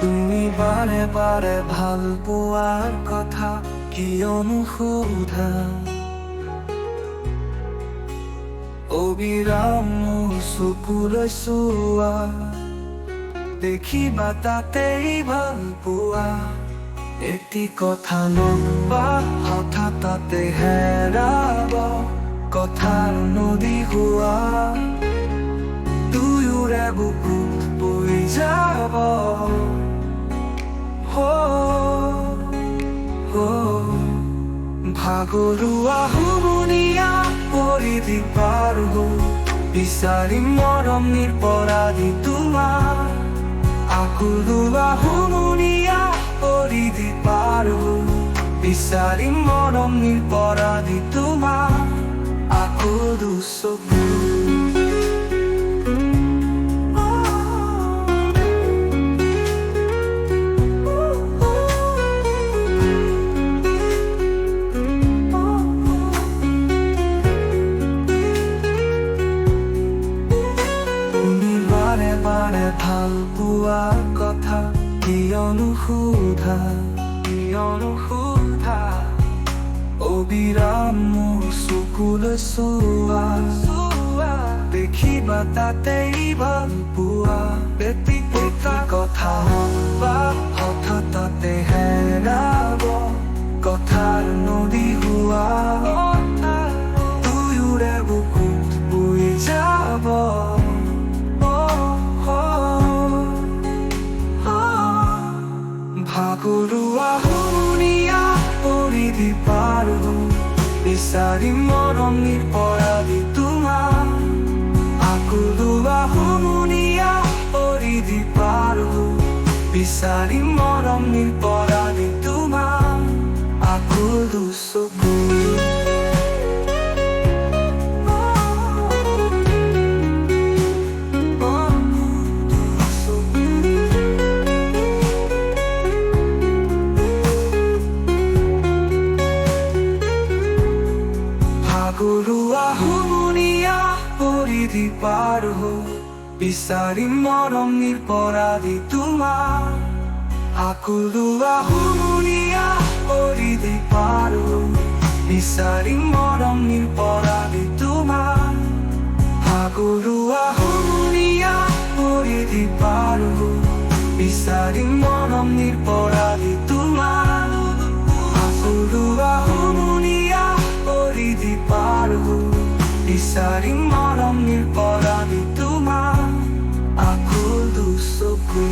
তুমি বাৰে বাৰে ভাল পোৱাৰ কথা কিয়নো সোধা অবিৰাম মোৰ চকুলৈ চোৱা দেখিবা তাতেই ভাল পোৱা এটি কথা নকবা হঠাৎ তাতে হেৰাব কথাৰ নদী হোৱা দুয়োৰে বুকুত বৈ যাব ভাগৰুৱা হুমুনিয়া পৰিধি পাৰ হৈ বিচাৰিম মৰম নিৰপৰাধী তোমাৰ আকুলোৱা হুমুনিয়া পৰিধি পাৰ হৈ বিচাৰিম মৰম নিৰপৰাধী তোমাৰ আকৌ দুচকু ভাল পোৱাৰ কথা কিয়নো সোধা অবিৰাম মোৰ চকুলৈ চোৱা দেখিবা তাতেই ভাল পোৱা এটি কথা বা হঠাৎ তাতে হেৰাব কথাৰ নদী হোৱা দুয়োৰে বুকুত বৈ যাব ভাগৰুৱা হুমুনিয়া পৰিধি পাৰ হৈ বিচাৰিম মৰম নিৰপৰাধী তোমাৰ আকুলোৱা হুমুনিয়া পৰিধি পাৰ হৈ বিচাৰিম মৰম নিৰপৰাধী তোমাৰ আকৌ দুচকু ভাগৰুৱা হুমুনিয়া পৰিধি পাৰ হৈ বিচাৰিম মৰম নিৰপৰাধী তোমাৰ আকুলোৱা হুমুনিয়া পৰিধি পাৰ হৈ বিচাৰিম মৰম নিৰপৰাধী তোমাৰ ভাগৰুৱা হুমুনিয়া পৰিধি পাৰ হৈ বিচাৰিম মৰম নিৰপৰাধী তোমাৰ আকুলোৱা হুমুনিয়া পৰিধি পাৰ হৈ বিচাৰিম মৰম নিৰপৰাধী তোমাৰ আকৌ দুচকু